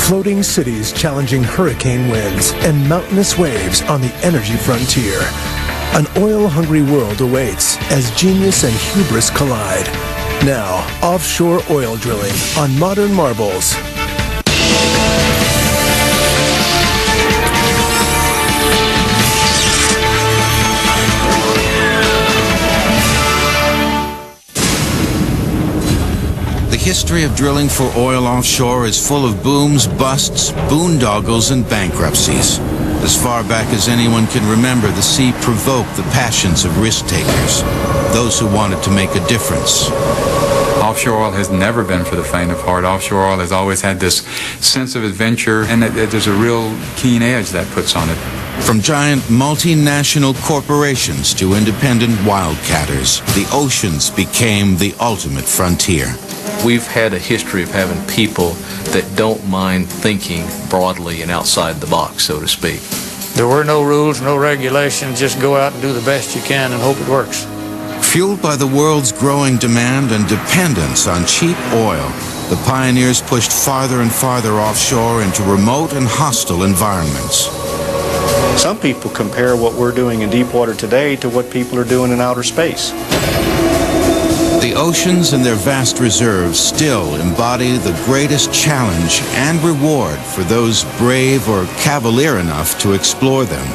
Floating cities challenging hurricane winds and mountainous waves on the energy frontier. An oil-hungry world awaits as genius and hubris collide. Now, offshore oil drilling on modern marbles. The history of drilling for oil offshore is full of booms, busts, boondoggles, and bankruptcies. As far back as anyone can remember, the sea provoked the passions of risk-takers, those who wanted to make a difference. Offshore oil has never been for the faint of heart. Offshore oil has always had this sense of adventure, and there's a real keen edge that puts on it. From giant multinational corporations to independent wildcatters, the oceans became the ultimate frontier. We've had a history of having people that don't mind thinking broadly and outside the box, so to speak. There were no rules, no regulations, just go out and do the best you can and hope it works. Fueled by the world's growing demand and dependence on cheap oil, the pioneers pushed farther and farther offshore into remote and hostile environments. Some people compare what we're doing in deep water today to what people are doing in outer space. The oceans and their vast reserves still embody the greatest challenge and reward for those brave or cavalier enough to explore them.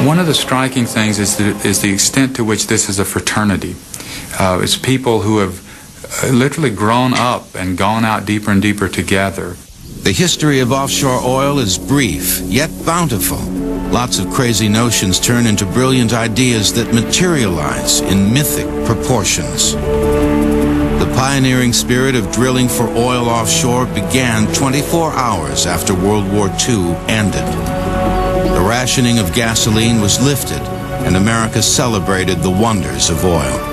One of the striking things is the extent to which this is a fraternity. It's people who have literally grown up and gone out deeper and deeper together. The history of offshore oil is brief, yet bountiful. Lots of crazy notions turn into brilliant ideas that materialize in mythic proportions. The pioneering spirit of drilling for oil offshore began 24 hours after World War II ended. The rationing of gasoline was lifted, and America celebrated the wonders of oil.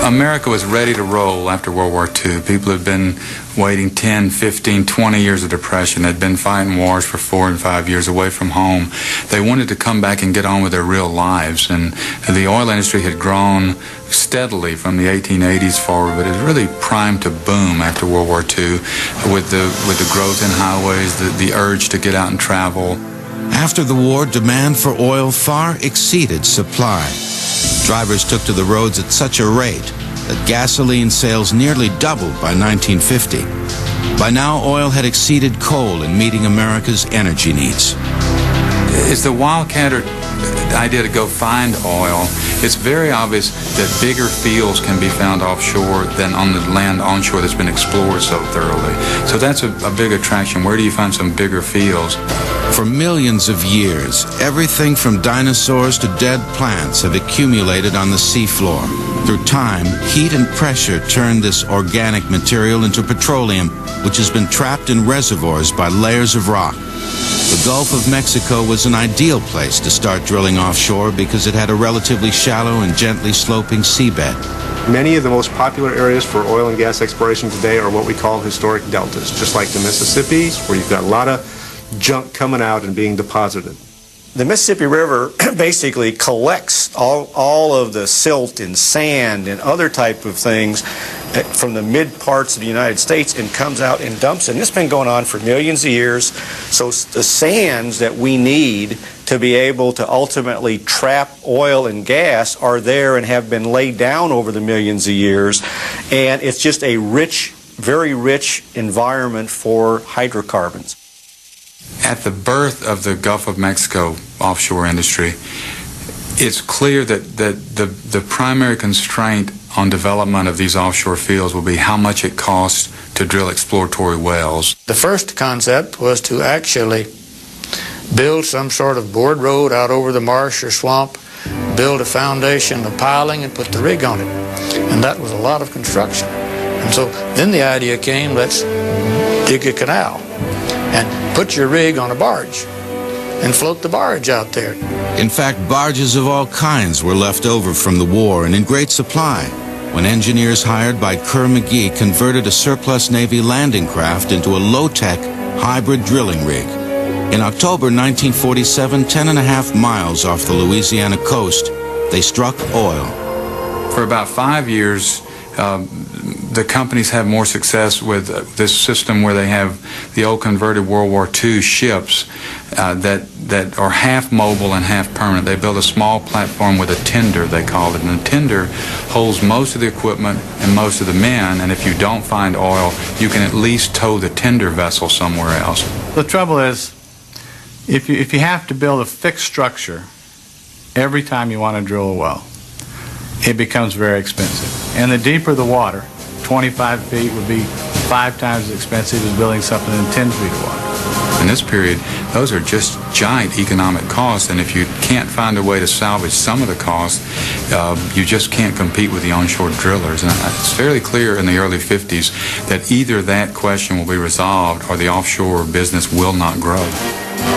America was ready to roll after World War II. People had been waiting 10, 15, 20 years of depression. They'd been fighting wars for 4 and 5 years away from home. They wanted to come back and get on with their real lives. And the oil industry had grown steadily from the 1880s forward, but it was really primed to boom after World War II with the growth in highways, the urge to get out and travel. After the war, demand for oil far exceeded supply. Drivers took to the roads at such a rate that gasoline sales nearly doubled by 1950. By now, oil had exceeded coal in meeting America's energy needs. It's the wildcatter idea to go find oil. It's very obvious that bigger fields can be found offshore than on the land onshore that's been explored so thoroughly. So that's a big attraction. Where do you find some bigger fields? For millions of years, everything from dinosaurs to dead plants have accumulated on the seafloor. Through time, heat and pressure turned this organic material into petroleum, which has been trapped in reservoirs by layers of rock. The Gulf of Mexico was an ideal place to start drilling offshore because it had a relatively shallow and gently sloping seabed. Many of the most popular areas for oil and gas exploration today are what we call historic deltas, just like the Mississippi, where you've got a lot of junk coming out and being deposited. The Mississippi River basically collects all of the silt and sand and other type of things from the mid parts of the United States and comes out and dumps it. And it's been going on for millions of years. So the sands that we need to be able to ultimately trap oil and gas are there and have been laid down over the millions of years. And it's just a rich, very rich environment for hydrocarbons. At the birth of the Gulf of Mexico offshore industry, it's clear that the primary constraint on development of these offshore fields will be how much it costs to drill exploratory wells. The first concept was to actually build some sort of board road out over the marsh or swamp, build a foundation, a piling, and put the rig on it. And that was a lot of construction. And so then the idea came, let's dig a canal and put your rig on a barge and float the barge out there. In fact, barges of all kinds were left over from the war and in great supply when engineers hired by Kerr McGee converted a surplus Navy landing craft into a low-tech hybrid drilling rig. In October 1947, 10.5 miles off the Louisiana coast, they struck oil. For about 5 years, the companies have more success with this system where they have the old converted World War II ships that are half mobile and half permanent. They build a small platform with a tender, they call it, and the tender holds most of the equipment and most of the men, and if you don't find oil, you can at least tow the tender vessel somewhere else. The trouble is, if you have to build a fixed structure every time you want to drill a well, it becomes very expensive. And the deeper the water, 25 feet would be 5 times as expensive as building something in 10 feet of water. In this period, those are just giant economic costs, and if you can't find a way to salvage some of the costs, you just can't compete with the onshore drillers. And it's fairly clear in the early 50s that either that question will be resolved or the offshore business will not grow.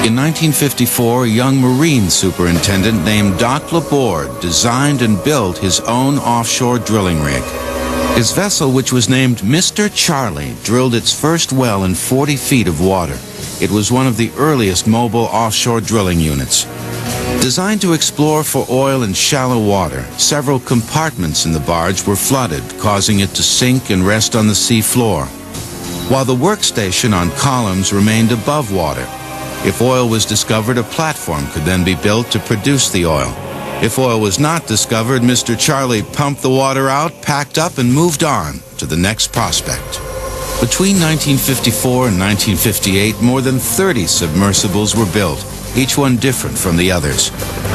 In 1954, a young Marine superintendent named Doc Laborde designed and built his own offshore drilling rig. His vessel, which was named Mr. Charlie, drilled its first well in 40 feet of water. It was one of the earliest mobile offshore drilling units. Designed to explore for oil in shallow water, several compartments in the barge were flooded, causing it to sink and rest on the sea floor, while the workstation on columns remained above water. If oil was discovered, a platform could then be built to produce the oil. If oil was not discovered, Mr. Charlie pumped the water out, packed up, and moved on to the next prospect. Between 1954 and 1958, more than 30 submersibles were built, each one different from the others.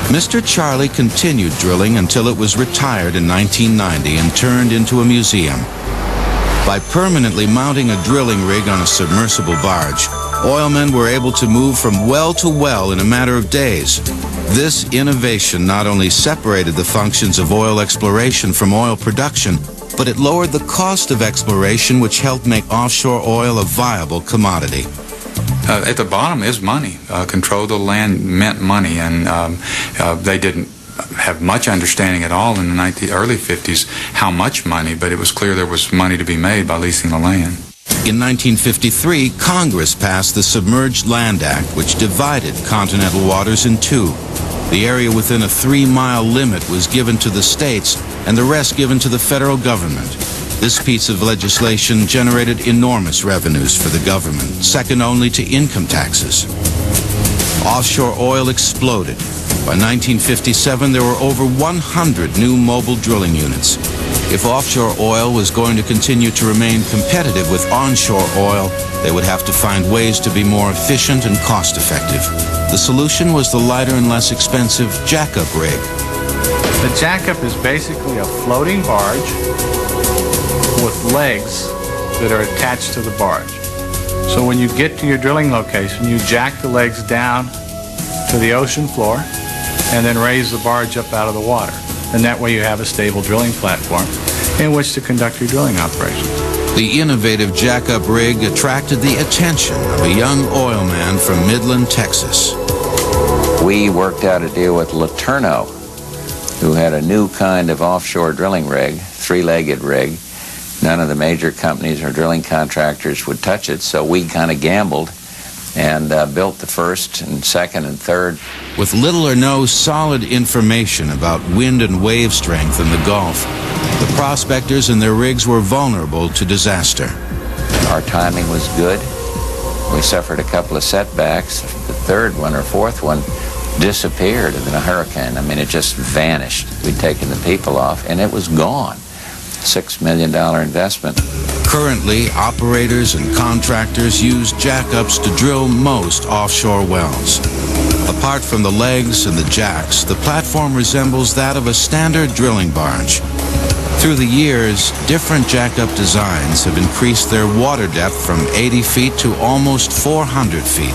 Mr. Charlie continued drilling until it was retired in 1990 and turned into a museum. By permanently mounting a drilling rig on a submersible barge, oilmen were able to move from well to well in a matter of days. This innovation not only separated the functions of oil exploration from oil production, but it lowered the cost of exploration, which helped make offshore oil a viable commodity. At the bottom is money. Control of the land meant money, and they didn't have much understanding at all in the early 50s how much money, but it was clear there was money to be made by leasing the land. In 1953, Congress passed the Submerged Land Act, which divided continental waters in two. The area within a 3-mile limit was given to the states, and the rest given to the federal government. This piece of legislation generated enormous revenues for the government, second only to income taxes. Offshore oil exploded. By 1957, there were over 100 new mobile drilling units. If offshore oil was going to continue to remain competitive with onshore oil, they would have to find ways to be more efficient and cost-effective. The solution was the lighter and less expensive jackup rig. The jackup is basically a floating barge with legs that are attached to the barge. So when you get to your drilling location, you jack the legs down to the ocean floor and then raise the barge up out of the water. And that way you have a stable drilling platform in which to conduct your drilling operations. The innovative jackup rig attracted the attention of a young oilman from Midland, Texas. We worked out a deal with Letourneau, who had a new kind of offshore drilling rig, 3-legged rig. None of the major companies or drilling contractors would touch it, so we kind of gambled and built the first and second and third. With little or no solid information about wind and wave strength in the Gulf, the prospectors and their rigs were vulnerable to disaster. Our timing was good. We suffered a couple of setbacks. The third one or fourth one disappeared in a hurricane. I mean, it just vanished. We'd taken the people off, and it was gone. $6 million investment. Currently, operators and contractors use jackups to drill most offshore wells. Apart from the legs and the jacks, the platform resembles that of a standard drilling barge. Through the years, different jackup designs have increased their water depth from 80 feet to almost 400 feet.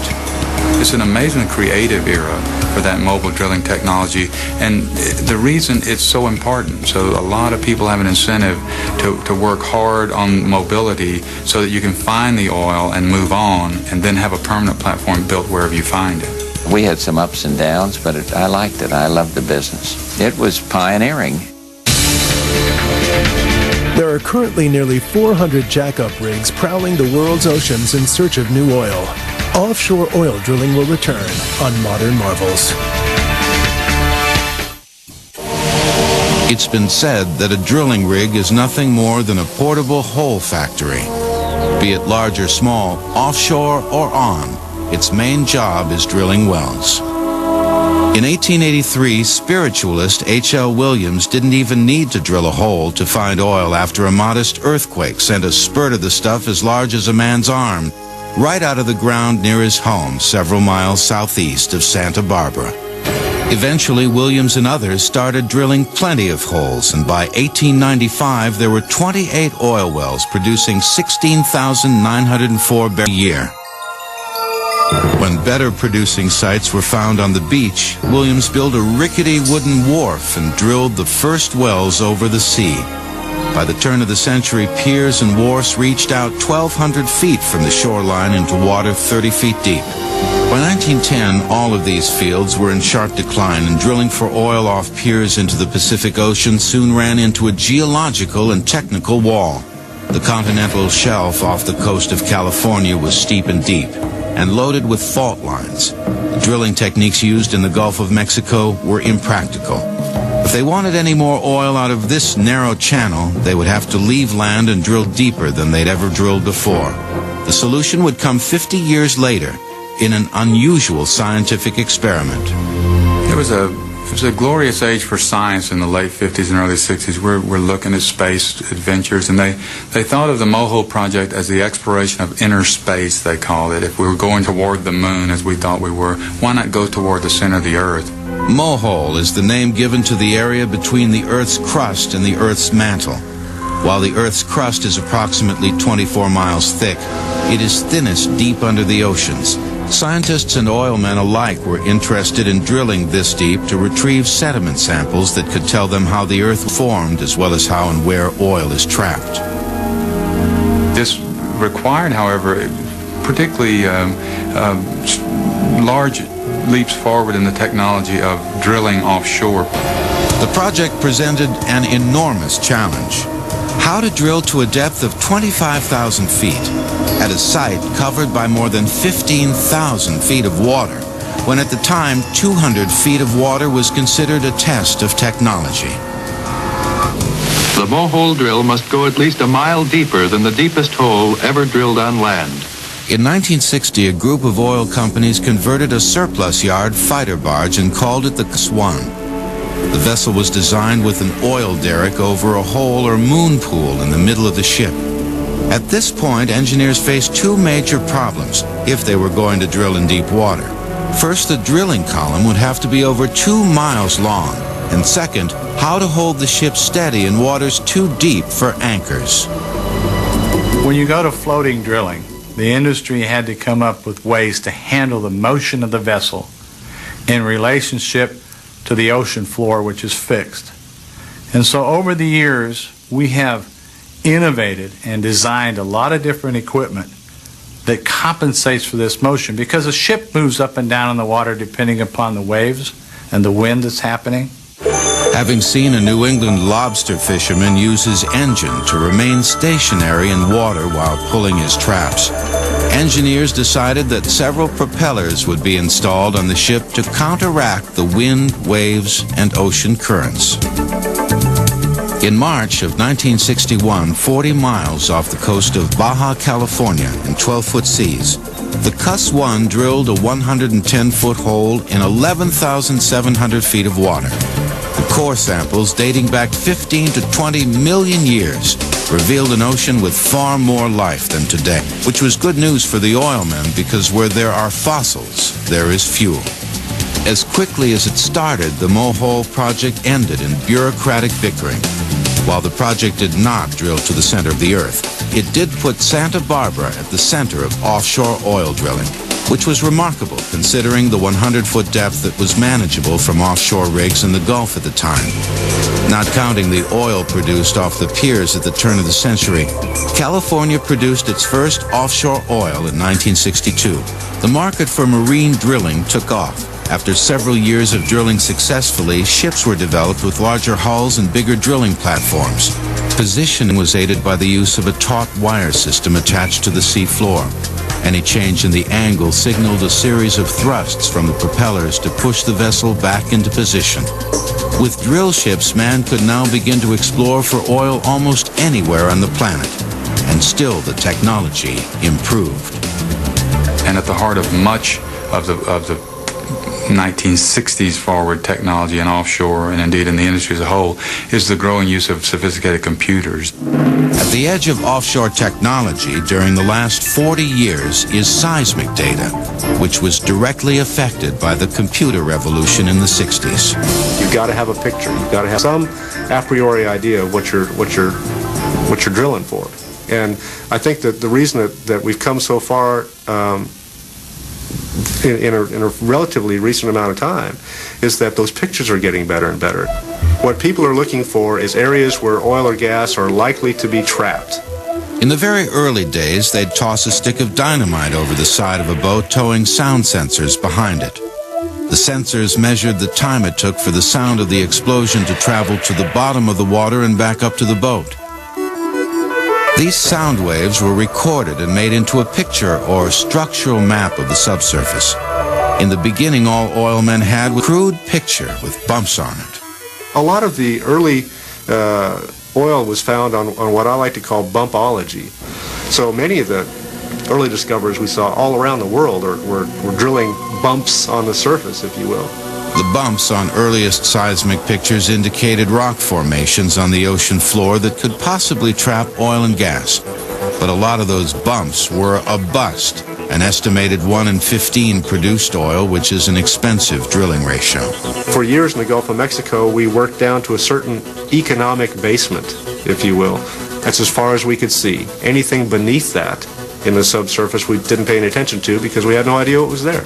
It's an amazingly creative era for that mobile drilling technology, and the reason it's so important, so a lot of people have an incentive to work hard on mobility so that you can find the oil and move on and then have a permanent platform built wherever you find it. We had some ups and downs, but I liked it. I loved the business. It was pioneering. There are currently nearly 400 jackup rigs prowling the world's oceans in search of new oil. Offshore oil drilling will return on Modern Marvels. It's been said that a drilling rig is nothing more than a portable hole factory. Be it large or small, offshore or on, its main job is drilling wells. In 1883, spiritualist H.L. Williams didn't even need to drill a hole to find oil after a modest earthquake sent a spurt of the stuff as large as a man's arm right out of the ground near his home several miles southeast of Santa Barbara. Eventually, Williams and others started drilling plenty of holes, and by 1895, there were 28 oil wells producing 16,904 barrels a year. When better producing sites were found on the beach, Williams built a rickety wooden wharf and drilled the first wells over the sea. By the turn of the century, piers and wharfs reached out 1,200 feet from the shoreline into water 30 feet deep. By 1910, all of these fields were in sharp decline, and drilling for oil off piers into the Pacific Ocean soon ran into a geological and technical wall. The continental shelf off the coast of California was steep and deep, and loaded with fault lines. The drilling techniques used in the Gulf of Mexico were impractical. If they wanted any more oil out of this narrow channel, they would have to leave land and drill deeper than they'd ever drilled before. The solution would come 50 years later in an unusual scientific experiment. It was a glorious age for science in the late 50s and early 60s. We're looking at space adventures, and they thought of the Mohole project as the exploration of inner space, they called it. If we were going toward the moon, as we thought we were, why not go toward the center of the Earth? Mohole is the name given to the area between the Earth's crust and the Earth's mantle. While the Earth's crust is approximately 24 miles thick, it is thinnest deep under the oceans. Scientists and oilmen alike were interested in drilling this deep to retrieve sediment samples that could tell them how the Earth formed, as well as how and where oil is trapped. This required, however, particularly large leaps forward in the technology of drilling offshore. The project presented an enormous challenge. How to drill to a depth of 25,000 feet at a site covered by more than 15,000 feet of water, when at the time 200 feet of water was considered a test of technology. The Mohole drill must go at least a mile deeper than the deepest hole ever drilled on land. In 1960, a group of oil companies converted a surplus yard fighter barge and called it the Swan. The vessel was designed with an oil derrick over a hole or moon pool in the middle of the ship. At this point, engineers faced two major problems if they were going to drill in deep water. First, the drilling column would have to be over 2 miles long, and second, how to hold the ship steady in waters too deep for anchors. When you go to floating drilling, the industry had to come up with ways to handle the motion of the vessel in relationship to the ocean floor, which is fixed. And so over the years, we have innovated and designed a lot of different equipment that compensates for this motion, because a ship moves up and down in the water depending upon the waves and the wind that's happening. Having seen a New England lobster fisherman use his engine to remain stationary in water while pulling his traps, engineers decided that several propellers would be installed on the ship to counteract the wind, waves, and ocean currents. In March of 1961, 40 miles off the coast of Baja California in 12-foot seas, the Cuss 1 drilled a 110-foot hole in 11,700 feet of water. The core samples, dating back 15 to 20 million years, revealed an ocean with far more life than today, which was good news for the oilmen, because where there are fossils, there is fuel. As quickly as it started, the Mohole project ended in bureaucratic bickering. While the project did not drill to the center of the Earth, it did put Santa Barbara at the center of offshore oil drilling, which was remarkable considering the 100-foot depth that was manageable from offshore rigs in the Gulf at the time. Not counting the oil produced off the piers at the turn of the century, California produced its first offshore oil in 1962. The market for marine drilling took off. After several years of drilling successfully, ships were developed with larger hulls and bigger drilling platforms. Positioning was aided by the use of a taut wire system attached to the sea floor. Any change in the angle signaled a series of thrusts from the propellers to push the vessel back into position. With drill ships, man could now begin to explore for oil almost anywhere on the planet, and still the technology improved. And at the heart of much of the 1960s forward technology in offshore, and indeed in the industry as a whole, is the growing use of sophisticated computers. At the edge of offshore technology during the last 40 years is seismic data, which was directly affected by the computer revolution in the 60s. You've got to have a picture. You've got to have some a priori idea of what you're drilling for. And I think that the reason that we've come so far in a relatively recent amount of time is that those pictures are getting better and better. What people are looking for is areas where oil or gas are likely to be trapped. In the very early days, they'd toss a stick of dynamite over the side of a boat towing sound sensors behind it. The sensors measured the time it took for the sound of the explosion to travel to the bottom of the water and back up to the boat. These sound waves were recorded and made into a picture or structural map of the subsurface. In the beginning, all oil men had was a crude picture with bumps on it. A lot of the early oil was found on what I like to call bumpology. So many of the early discoveries we saw all around the world were drilling bumps on the surface, if you will. The bumps on earliest seismic pictures indicated rock formations on the ocean floor that could possibly trap oil and gas. But a lot of those bumps were a bust, an estimated 1 in 15 produced oil, which is an expensive drilling ratio. For years in the Gulf of Mexico, we worked down to a certain economic basement, if you will. That's as far as we could see. Anything beneath that in the subsurface we didn't pay any attention to because we had no idea what was there.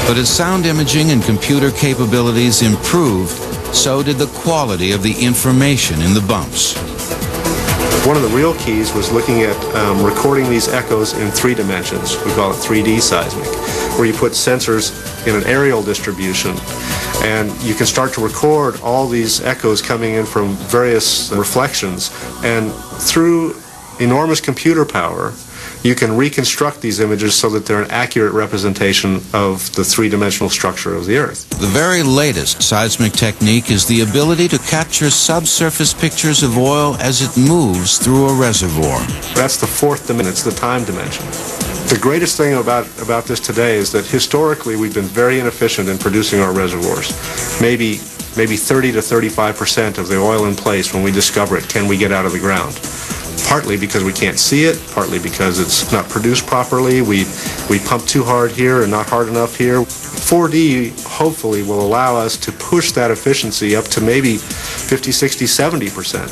But as sound imaging and computer capabilities improved, so did the quality of the information in the bumps. One of the real keys was looking at recording these echoes in 3 dimensions. We call it 3D seismic, where you put sensors in an aerial distribution and you can start to record all these echoes coming in from various reflections, and through enormous computer power you can reconstruct these images so that they're an accurate representation of the 3-dimensional structure of the Earth. The very latest seismic technique is the ability to capture subsurface pictures of oil as it moves through a reservoir. That's the 4th dimension, it's the time dimension. The greatest thing about this today is that historically we've been very inefficient in producing our reservoirs. Maybe 30 to 35% of the oil in place when we discover it can we get out of the ground. Partly because we can't see it, partly because it's not produced properly. We pump too hard here and not hard enough here. 4D hopefully will allow us to push that efficiency up to maybe 50, 60, 70%.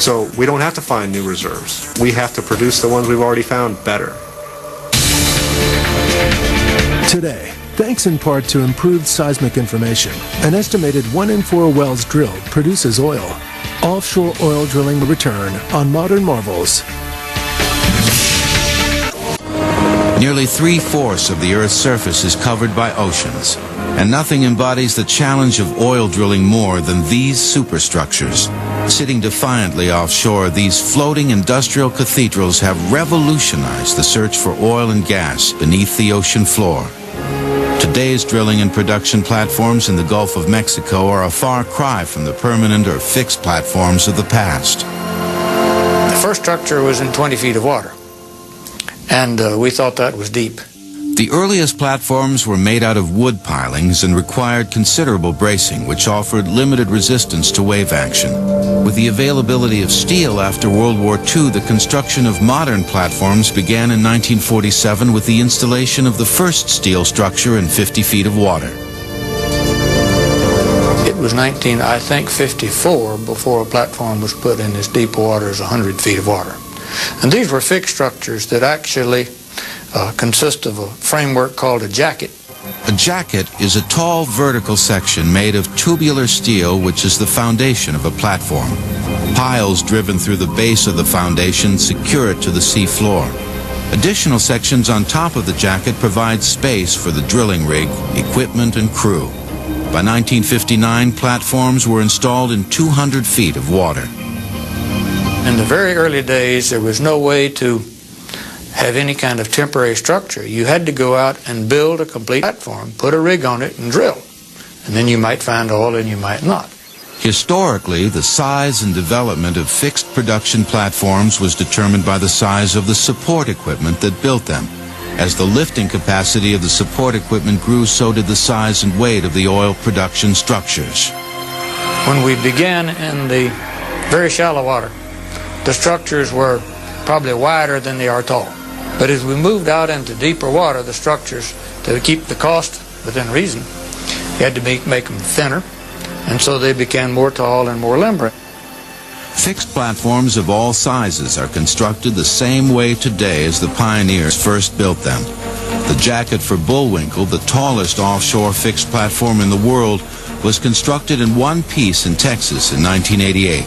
So we don't have to find new reserves. We have to produce the ones we've already found better. Today, thanks in part to improved seismic information, an estimated 1 in 4 wells drilled produces oil. Offshore oil drilling will return on Modern Marvels. Nearly 3/4 of the Earth's surface is covered by oceans, and nothing embodies the challenge of oil drilling more than these superstructures. Sitting defiantly offshore, these floating industrial cathedrals have revolutionized the search for oil and gas beneath the ocean floor. Today's drilling and production platforms in the Gulf of Mexico are a far cry from the permanent or fixed platforms of the past. The first structure was in 20 feet of water, and we thought that was deep. The earliest platforms were made out of wood pilings and required considerable bracing, which offered limited resistance to wave action. With the availability of steel after World War II, the construction of modern platforms began in 1947 with the installation of the first steel structure in 50 feet of water. It was 1954 before a platform was put in as deep water as 100 feet of water. And these were fixed structures that actually consist of a framework called a jacket. A jacket is a tall vertical section made of tubular steel, which is the foundation of a platform. Piles driven through the base of the foundation secure it to the sea floor. Additional sections on top of the jacket provide space for the drilling rig, equipment, and crew. By 1959, platforms were installed in 200 feet of water. In the very early days, there was no way to have any kind of temporary structure. You had to go out and build a complete platform, put a rig on it, and drill. And then you might find oil and you might not. Historically, the size and development of fixed production platforms was determined by the size of the support equipment that built them. As the lifting capacity of the support equipment grew, so did the size and weight of the oil production structures. When we began in the very shallow water, the structures were probably wider than they are tall. But as we moved out into deeper water, the structures, to keep the cost within reason, you had to make them thinner, and so they became more tall and more limber. Fixed platforms of all sizes are constructed the same way today as the pioneers first built them. The jacket for Bullwinkle, the tallest offshore fixed platform in the world, was constructed in one piece in Texas in 1988.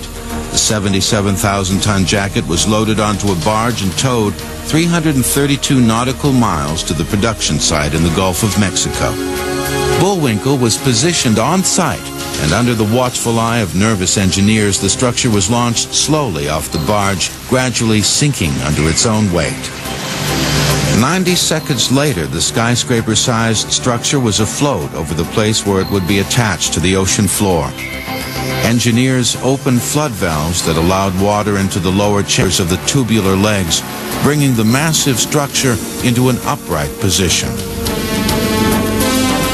The 77,000-ton jacket was loaded onto a barge and towed 332 nautical miles to the production site in the Gulf of Mexico. Bullwinkle was positioned on site, and under the watchful eye of nervous engineers, the structure was launched slowly off the barge, gradually sinking under its own weight. 90 seconds later, the skyscraper-sized structure was afloat over the place where it would be attached to the ocean floor. Engineers opened flood valves that allowed water into the lower chambers of the tubular legs, bringing the massive structure into an upright position.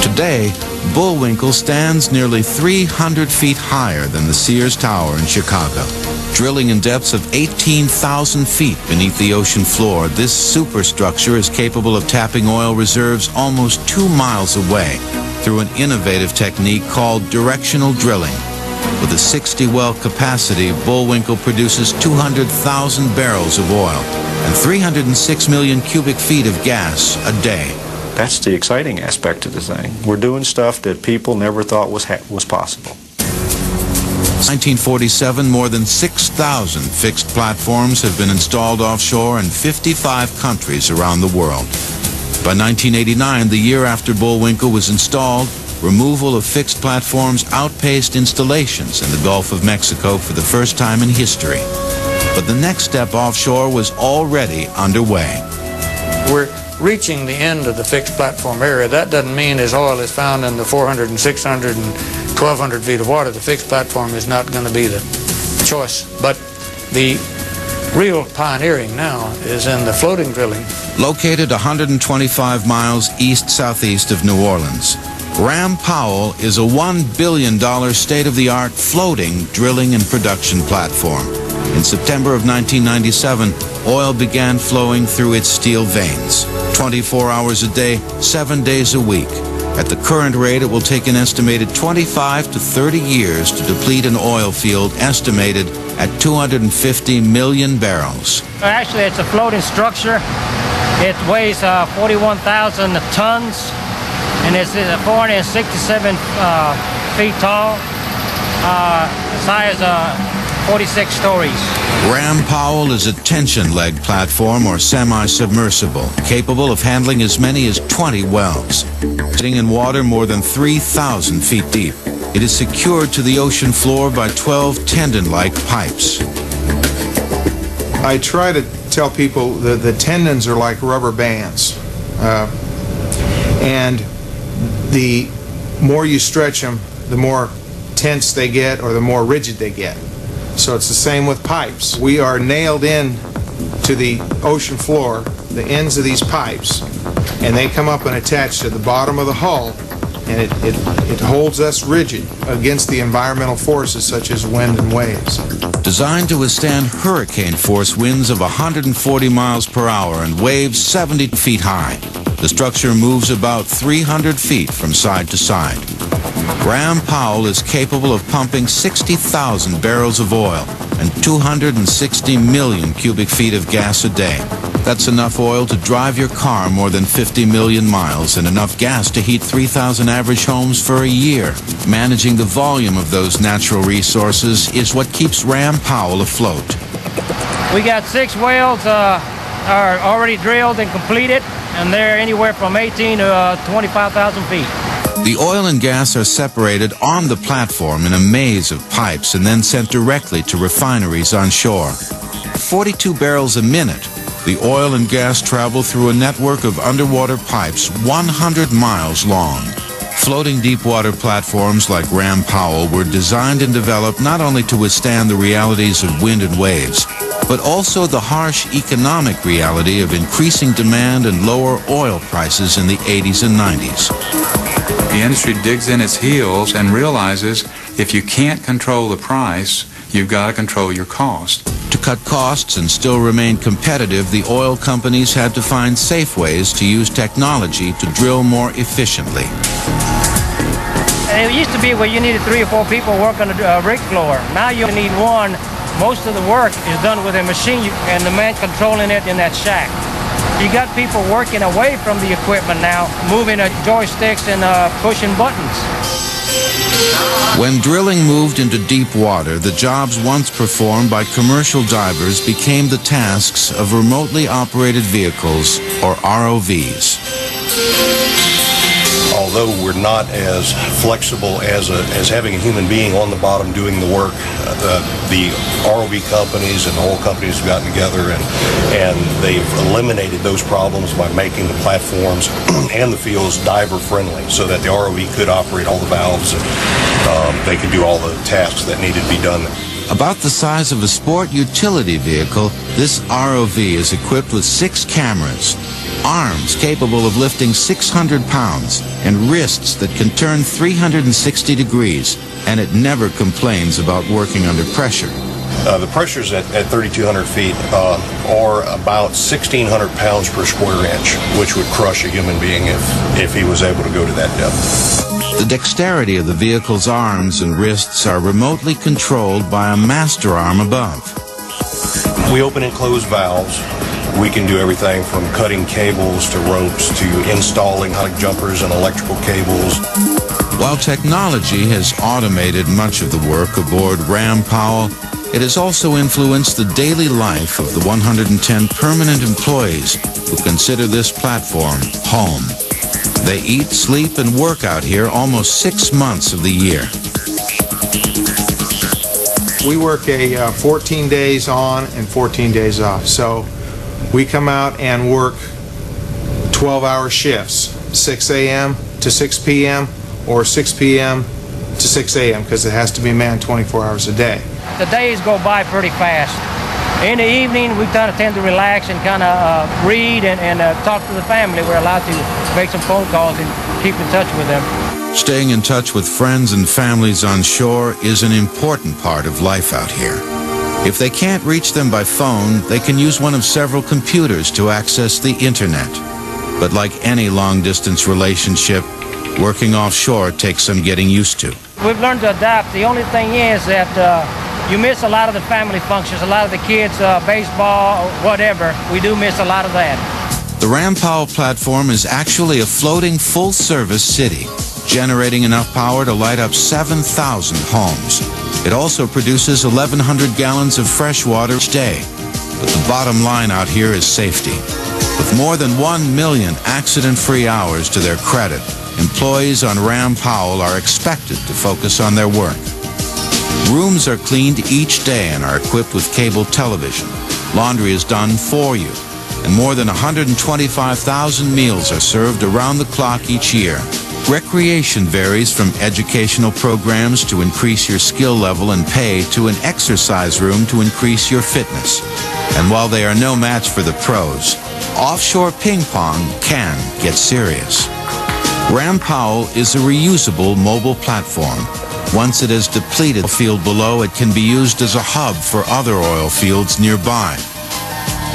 Today, Bullwinkle stands nearly 300 feet higher than the Sears Tower in Chicago. Drilling in depths of 18,000 feet beneath the ocean floor, this superstructure is capable of tapping oil reserves almost 2 miles away through an innovative technique called directional drilling. With a 60-well capacity, Bullwinkle produces 200,000 barrels of oil and 306 million cubic feet of gas a day. That's the exciting aspect of the thing. We're doing stuff that people never thought was possible. Since 1947, more than 6,000 fixed platforms have been installed offshore in 55 countries around the world. By 1989, the year after Bullwinkle was installed, removal of fixed platforms outpaced installations in the Gulf of Mexico for the first time in history. But the next step offshore was already underway. We're reaching the end of the fixed platform area. That doesn't mean as oil is found in the 400 and 600 and 1,200 feet of water, the fixed platform is not going to be the choice. But the real pioneering now is in the floating drilling. Located 125 miles east-southeast of New Orleans, Ram Powell is a $1 billion state-of-the-art floating drilling and production platform. In September of 1997, oil began flowing through its steel veins, 24 hours a day, 7 days a week. At the current rate, it will take an estimated 25 to 30 years to deplete an oil field estimated at 250 million barrels. Actually, it's a floating structure. It weighs 41,000 tons, and it's 467 feet tall, as high as 46 stories. Ram Powell is a tension leg platform or semi-submersible, capable of handling as many as 20 wells. Sitting in water more than 3,000 feet deep, it is secured to the ocean floor by 12 tendon-like pipes. I try to tell people that the tendons are like rubber bands, and the more you stretch them, the more tense they get or the more rigid they get. So it's the same with pipes. We are nailed in to the ocean floor, the ends of these pipes, and they come up and attach to the bottom of the hull, and it holds us rigid against the environmental forces such as wind and waves. Designed to withstand hurricane force winds of 140 miles per hour and waves 70 feet high, the structure moves about 300 feet from side to side. Ram Powell is capable of pumping 60,000 barrels of oil and 260 million cubic feet of gas a day. That's enough oil to drive your car more than 50 million miles and enough gas to heat 3,000 average homes for a year. Managing the volume of those natural resources is what keeps Ram Powell afloat. We got 6 wells are already drilled and completed, and they're anywhere from 18 to 25,000 feet. The oil and gas are separated on the platform in a maze of pipes and then sent directly to refineries on shore. 42 barrels a minute, the oil and gas travel through a network of underwater pipes 100 miles long. Floating deep-water platforms like Ram Powell were designed and developed not only to withstand the realities of wind and waves, but also the harsh economic reality of increasing demand and lower oil prices in the 80s and 90s. The industry digs in its heels and realizes if you can't control the price, you've got to control your cost. To cut costs and still remain competitive, the oil companies had to find safe ways to use technology to drill more efficiently. It used to be where you needed 3 or 4 people work on the rig floor. Now you need one. Most of the work is done with a machine and the man controlling it in that shack. You got people working away from the equipment now, moving joysticks and pushing buttons. When drilling moved into deep water, the jobs once performed by commercial divers became the tasks of remotely operated vehicles, or ROVs. Although we're not as flexible as having a human being on the bottom doing the work, the ROV companies and the oil companies have gotten together and they've eliminated those problems by making the platforms and the fields diver friendly so that the ROV could operate all the valves and they could do all the tasks that needed to be done. About the size of a sport utility vehicle, this ROV is equipped with 6 cameras, arms capable of lifting 600 pounds, and wrists that can turn 360 degrees, and it never complains about working under pressure. The pressures at 3,200 feet are about 1,600 pounds per square inch, which would crush a human being if he was able to go to that depth. The dexterity of the vehicle's arms and wrists are remotely controlled by a master arm above. We open and close valves. We can do everything from cutting cables to ropes to installing hot jumpers and electrical cables. While technology has automated much of the work aboard Ram Powell, it has also influenced the daily life of the 110 permanent employees who consider this platform home. They eat, sleep, and work out here almost 6 months of the year. We work 14 days on and 14 days off. So we come out and work 12-hour shifts, 6 a.m. to 6 p.m. or 6 p.m. to 6 a.m. because it has to be manned 24 hours a day. The days go by pretty fast. In the evening, we kind of tend to relax and kind of read and talk to the family. We're allowed to make some phone calls and keep in touch with them. Staying in touch with friends and families on shore is an important part of life out here. If they can't reach them by phone, they can use one of several computers to access the internet. But like any long-distance relationship, working offshore takes some getting used to. We've learned to adapt. The only thing is that you miss a lot of the family functions, a lot of the kids, baseball, whatever. We do miss a lot of that. The Ram Powell platform is actually a floating full-service city, generating enough power to light up 7,000 homes. It also produces 1,100 gallons of fresh water each day. But the bottom line out here is safety. With more than 1 million accident-free hours to their credit, employees on Ram Powell are expected to focus on their work. Rooms are cleaned each day and are equipped with cable television. Laundry is done for you, and more than 125,000 meals are served around the clock each year. Recreation varies from educational programs to increase your skill level and pay to an exercise room to increase your fitness. And while they are no match for the pros, offshore ping pong can get serious. Ram Powell is a reusable mobile platform. Once it has depleted the field below, it can be used as a hub for other oil fields nearby,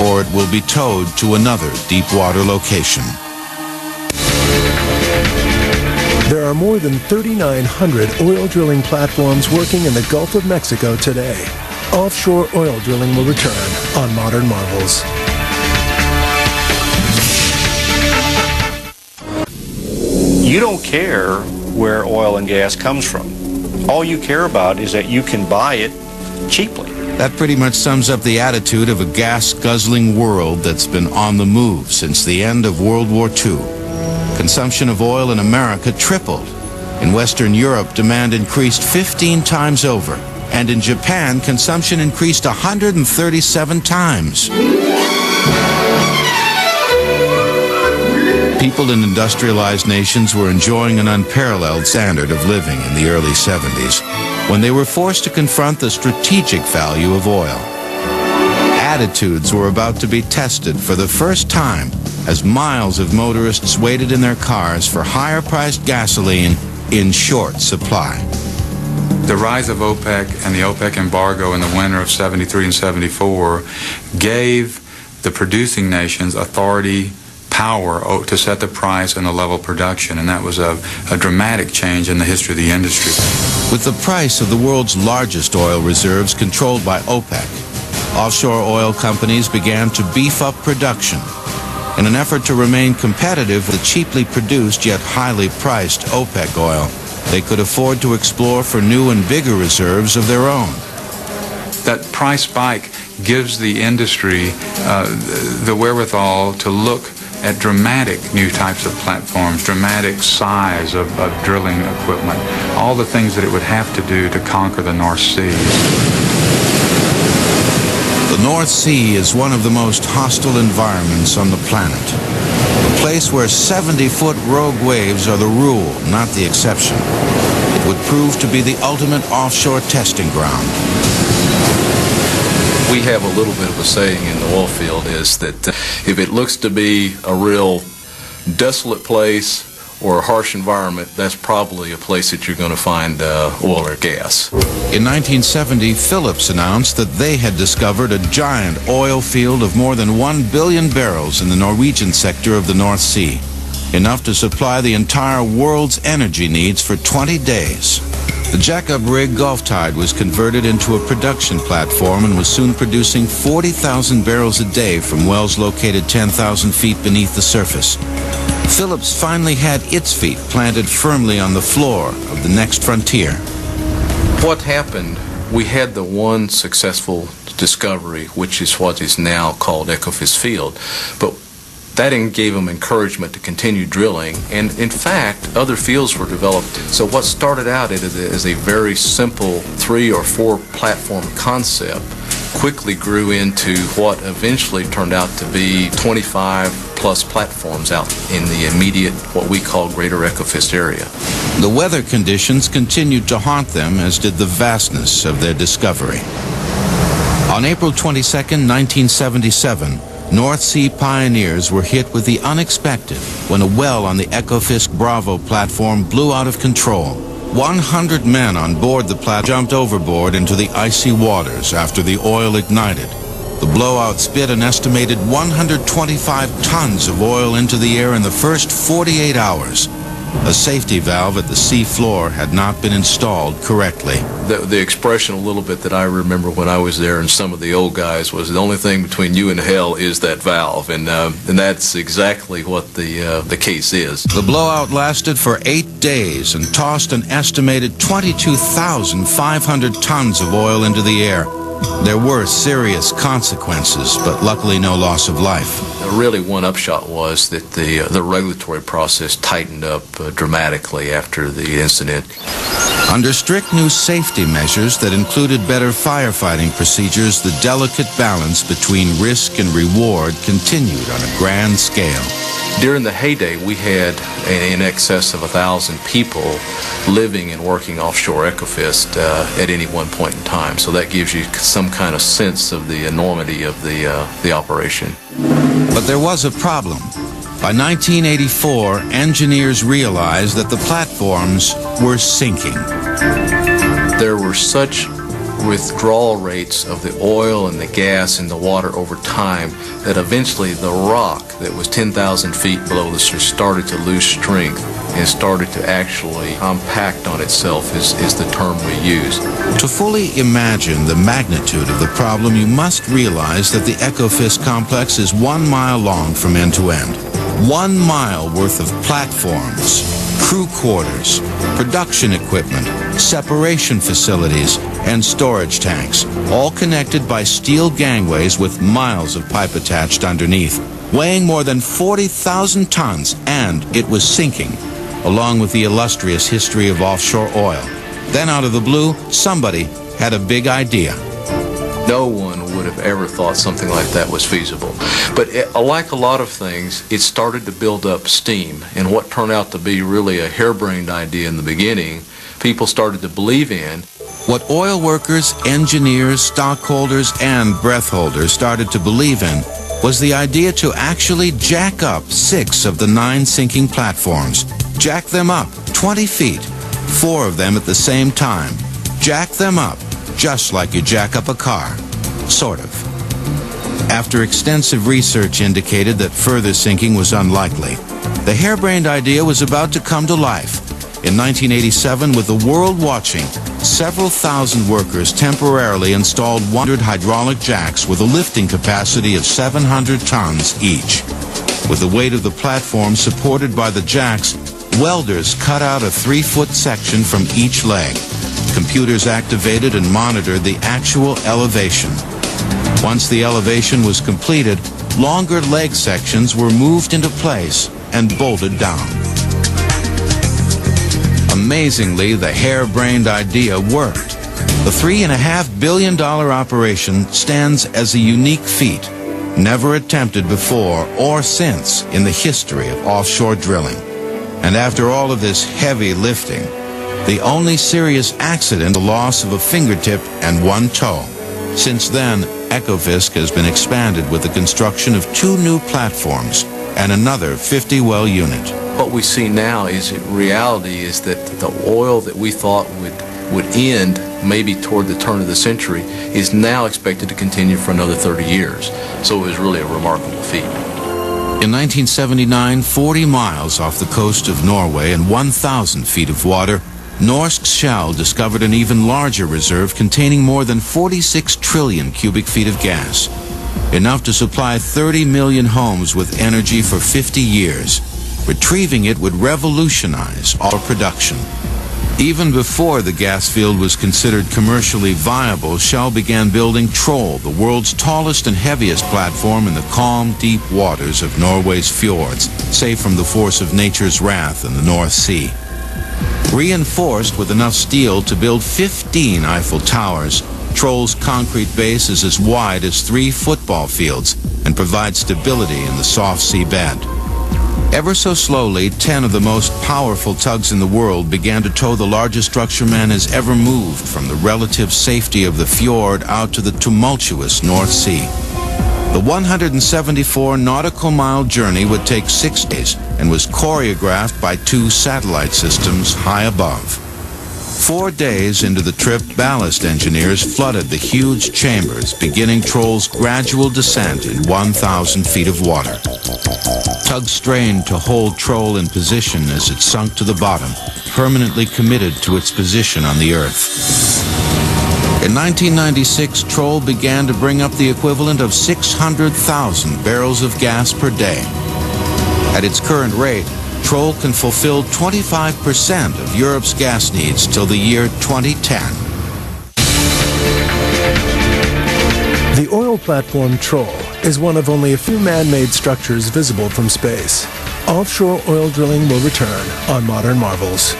or it will be towed to another deep water location. There are more than 3,900 oil drilling platforms working in the Gulf of Mexico today. Offshore oil drilling will return on Modern Marvels. You don't care where oil and gas comes from. All you care about is that you can buy it cheaply. That pretty much sums up the attitude of a gas-guzzling world that's been on the move since the end of World War II. Consumption of oil in America tripled. In Western Europe, demand increased 15 times over. And in Japan, consumption increased 137 times. People in industrialized nations were enjoying an unparalleled standard of living in the early 70s when they were forced to confront the strategic value of oil. Attitudes were about to be tested for the first time as miles of motorists waited in their cars for higher-priced gasoline in short supply. The rise of OPEC and the OPEC embargo in the winter of 73 and 74 gave the producing nations authority, power to set the price and the level of production, and that was a dramatic change in the history of the industry. With the price of the world's largest oil reserves controlled by OPEC, offshore oil companies began to beef up production. In an effort to remain competitive with the cheaply produced yet highly priced OPEC oil, they could afford to explore for new and bigger reserves of their own. That price spike gives the industry the wherewithal to look at dramatic new types of platforms, dramatic size of drilling equipment, all the things that it would have to do to conquer the North Sea. The North Sea is one of the most hostile environments on the planet. A place where 70-foot rogue waves are the rule, not the exception. It would prove to be the ultimate offshore testing ground. We have a little bit of a saying in the oil field is that if it looks to be a real desolate place or a harsh environment, that's probably a place that you're going to find oil or gas. In 1970, Phillips announced that they had discovered a giant oil field of more than 1 billion barrels in the Norwegian sector of the North Sea, enough to supply the entire world's energy needs for 20 days. The jackup rig Gulf Tide was converted into a production platform and was soon producing 40,000 barrels a day from wells located 10,000 feet beneath the surface. Phillips finally had its feet planted firmly on the floor of the next frontier. What happened, we had the one successful discovery, which is what is now called Ekofisk Field, but that gave them encouragement to continue drilling, and in fact, other fields were developed. So what started out as a very simple 3 or 4 platform concept quickly grew into what eventually turned out to be 25 plus platforms out in the immediate, what we call Greater Ekofisk area. The weather conditions continued to haunt them, as did the vastness of their discovery. On April 22, 1977, North Sea pioneers were hit with the unexpected when a well on the Ekofisk Bravo platform blew out of control. 100 men on board the platform jumped overboard into the icy waters after the oil ignited. The blowout spit an estimated 125 tons of oil into the air in the first 48 hours. A safety valve at the sea floor had not been installed correctly. The expression a little bit that I remember when I was there and some of the old guys was the only thing between you and hell is that valve, and that's exactly what the case is. The blowout lasted for 8 days and tossed an estimated 22,500 tons of oil into the air. There were serious consequences, but luckily no loss of life. Really, one upshot was that the regulatory process tightened up dramatically after the incident. Under strict new safety measures that included better firefighting procedures, the delicate balance between risk and reward continued on a grand scale. During the heyday, we had in excess of 1,000 people living and working offshore Ekofisk at any one point in time. So that gives you some kind of sense of the enormity of the operation. But there was a problem. By 1984, engineers realized that the platforms were sinking. There were such withdrawal rates of the oil and the gas in the water over time that eventually the rock that was 10,000 feet below the surface started to lose strength and started to actually compact on itself is the term we use. To fully imagine the magnitude of the problem, you must realize that the Ekofisk complex is 1 mile long from end to end. 1 mile worth of platforms, crew quarters, production equipment, separation facilities, and storage tanks, all connected by steel gangways with miles of pipe attached underneath, weighing more than 40,000 tons, and it was sinking, along with the illustrious history of offshore oil. Then out of the blue, somebody had a big idea. No one would have have ever thought something like that was feasible. But like a lot of things, it started to build up steam, and what turned out to be really a harebrained idea in the beginning, people started to believe in. What oil workers, engineers, stockholders, and breath holders started to believe in was the idea to actually jack up 6 of the 9 sinking platforms. Jack them up 20 feet, 4 of them at the same time. Jack them up, just like you jack up a car. Sort of. After extensive research indicated that further sinking was unlikely, the harebrained idea was about to come to life. In 1987, with the world watching, several thousand workers temporarily installed 100 hydraulic jacks with a lifting capacity of 700 tons each. With the weight of the platform supported by the jacks, welders cut out a 3-foot section from each leg. Computers activated and monitored the actual elevation. Once the elevation was completed, longer leg sections were moved into place and bolted down. Amazingly, the harebrained idea worked. The $3.5 billion operation stands as a unique feat, never attempted before or since in the history of offshore drilling. And after all of this heavy lifting, the only serious accident, the loss of a fingertip and 1 toe. Since then, Ekofisk has been expanded with the construction of 2 new platforms and another 50-well unit. What we see now is, reality is that the oil that we thought would end maybe toward the turn of the century is now expected to continue for another 30 years. So it was really a remarkable feat. In 1979, 40 miles off the coast of Norway and 1,000 feet of water, Norsk Shell discovered an even larger reserve containing more than 46 trillion cubic feet of gas, enough to supply 30 million homes with energy for 50 years. Retrieving it would revolutionize oil production. Even before the gas field was considered commercially viable, Shell began building Troll, the world's tallest and heaviest platform in the calm, deep waters of Norway's fjords, safe from the force of nature's wrath in the North Sea. Reinforced with enough steel to build 15 Eiffel Towers, Troll's concrete base is as wide as 3 football fields and provides stability in the soft sea bed. Ever so slowly, 10 of the most powerful tugs in the world began to tow the largest structure man has ever moved from the relative safety of the fjord out to the tumultuous North Sea. The 174 nautical mile journey would take 6 days and was choreographed by 2 satellite systems high above. 4 days into the trip, ballast engineers flooded the huge chambers, beginning Troll's gradual descent in 1,000 feet of water. Tugs strained to hold Troll in position as it sunk to the bottom, permanently committed to its position on the Earth. In 1996, Troll began to bring up the equivalent of 600,000 barrels of gas per day. At its current rate, Troll can fulfill 25% of Europe's gas needs till the year 2010. The oil platform Troll is one of only a few man-made structures visible from space. Offshore oil drilling will return on Modern Marvels.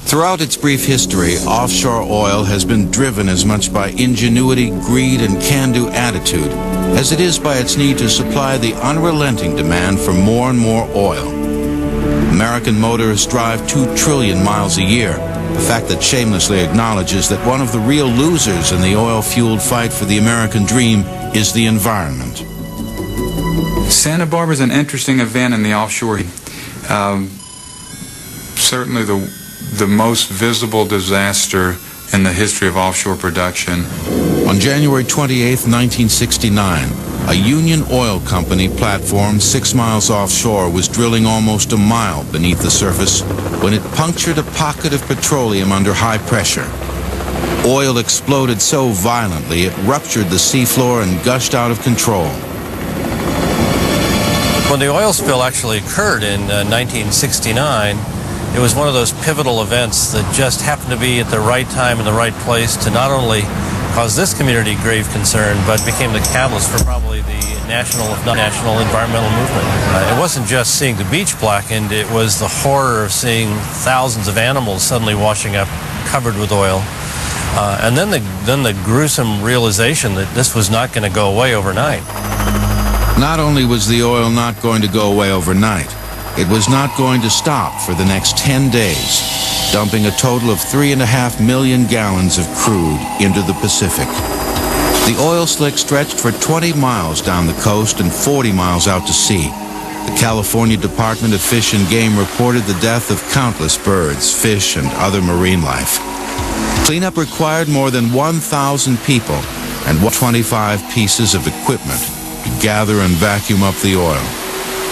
Throughout its brief history, offshore oil has been driven as much by ingenuity, greed, and can-do attitude as it is by its need to supply the unrelenting demand for more and more oil. American motorists drive 2 trillion miles a year, a fact that shamelessly acknowledges that one of the real losers in the oil-fueled fight for the American dream is the environment. Santa Barbara is an interesting event in the offshore. Certainly the most visible disaster in the history of offshore production. On January 28, 1969, a Union Oil Company platform 6 miles offshore was drilling almost a mile beneath the surface when it punctured a pocket of petroleum under high pressure. Oil exploded so violently it ruptured the seafloor and gushed out of control. When the oil spill actually occurred in 1969, it was one of those pivotal events that just happened to be at the right time in the right place to not only cause this community grave concern, but became the catalyst for probably the national, if not national, environmental movement. It wasn't just seeing the beach blackened, it was the horror of seeing thousands of animals suddenly washing up covered with oil. And then the gruesome realization that this was not going to go away overnight. Not only was the oil not going to go away overnight, it was not going to stop for the next 10 days, dumping a total of 3.5 million gallons of crude into the Pacific. The oil slick stretched for 20 miles down the coast and 40 miles out to sea. The California Department of Fish and Game reported the death of countless birds, fish, and other marine life. Cleanup required more than 1,000 people and 25 pieces of equipment to gather and vacuum up the oil.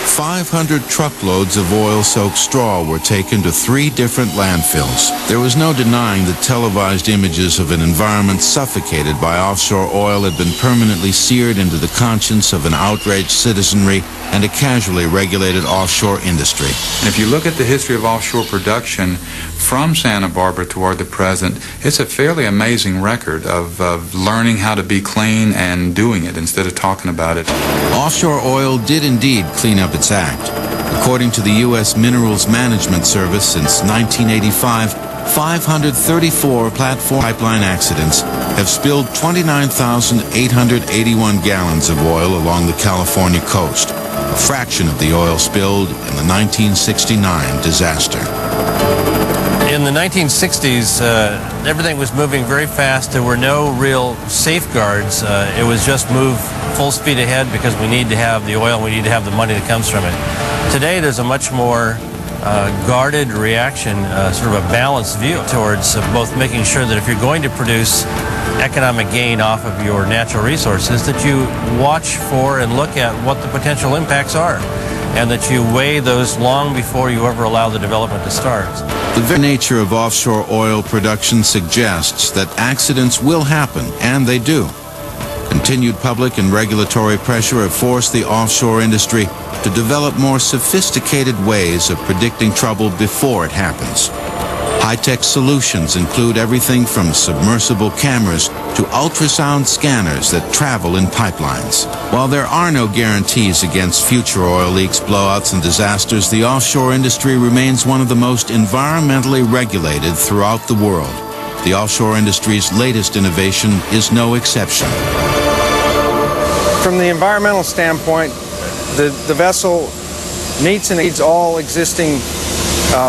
500 truckloads of oil-soaked straw were taken to 3 different landfills. There was no denying that televised images of an environment suffocated by offshore oil had been permanently seared into the conscience of an outraged citizenry and a casually regulated offshore industry. And if you look at the history of offshore production from Santa Barbara toward the present, it's a fairly amazing record of learning how to be clean and doing it instead of talking about it. Offshore oil did indeed clean up its act. According to the U.S. Minerals Management Service, since 1985, 534 platform pipeline accidents have spilled 29,881 gallons of oil along the California coast, a fraction of the oil spilled in the 1969 disaster. In the 1960s, everything was moving very fast. There were no real safeguards. It was just move full speed ahead because we need to have the oil, we need to have the money that comes from it. Today, there's a much more guarded reaction, sort of a balanced view towards both making sure that if you're going to produce economic gain off of your natural resources, that you watch for and look at what the potential impacts are, and that you weigh those long before you ever allow the development to start. The very nature of offshore oil production suggests that accidents will happen, and they do. Continued public and regulatory pressure have forced the offshore industry to develop more sophisticated ways of predicting trouble before it happens. High-tech solutions include everything from submersible cameras to ultrasound scanners that travel in pipelines. While there are no guarantees against future oil leaks, blowouts, and disasters, the offshore industry remains one of the most environmentally regulated throughout the world. The offshore industry's latest innovation is no exception. From the environmental standpoint, the vessel meets and exceeds all existing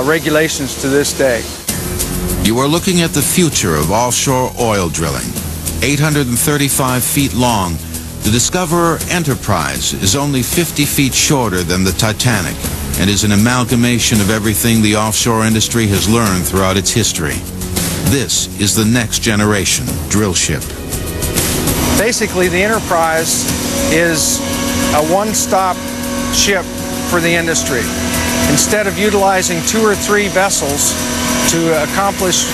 regulations to this day. You are looking at the future of offshore oil drilling. 835 feet long, the Discoverer Enterprise is only 50 feet shorter than the Titanic and is an amalgamation of everything the offshore industry has learned throughout its history. This is the next generation drill ship. Basically, the Enterprise is a one-stop ship for the industry. Instead of utilizing 2 or 3 vessels to accomplish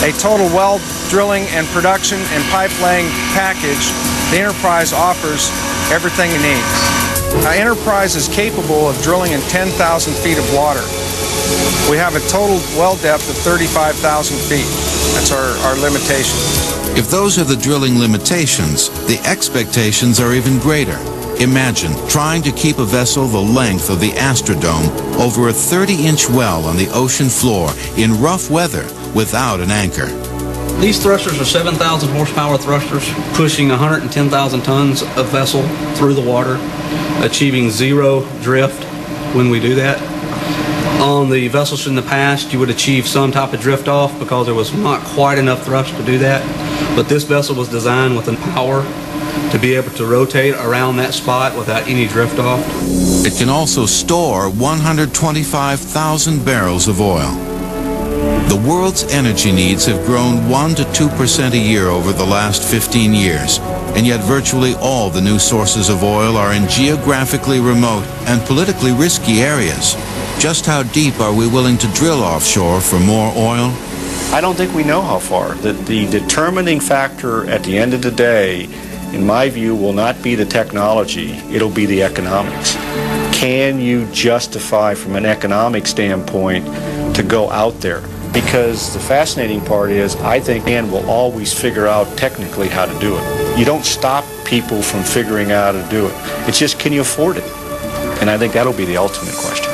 a total well drilling and production and pipe laying package, the Enterprise offers everything it needs. Enterprise is capable of drilling in 10,000 feet of water. We have a total well depth of 35,000 feet. That's our limitation. If those are the drilling limitations, the expectations are even greater. Imagine trying to keep a vessel the length of the Astrodome over a 30-inch well on the ocean floor in rough weather without an anchor. These thrusters are 7,000 horsepower thrusters, pushing 110,000 tons of vessel through the water, achieving 0 drift when we do that. On the vessels in the past, you would achieve some type of drift off because there was not quite enough thrust to do that. But this vessel was designed with the power to be able to rotate around that spot without any drift off. It can also store 125,000 barrels of oil. The world's energy needs have grown 1 to 2% a year over the last 15 years, and yet virtually all the new sources of oil are in geographically remote and politically risky areas. Just how deep are we willing to drill offshore for more oil? I don't think we know how far. The determining factor at the end of the day, in my view, will not be the technology, it'll be the economics. Can you justify from an economic standpoint to go out there? Because the fascinating part is, I think man will always figure out technically how to do it. You don't stop people from figuring out how to do it. It's just, can you afford it? And I think that'll be the ultimate question.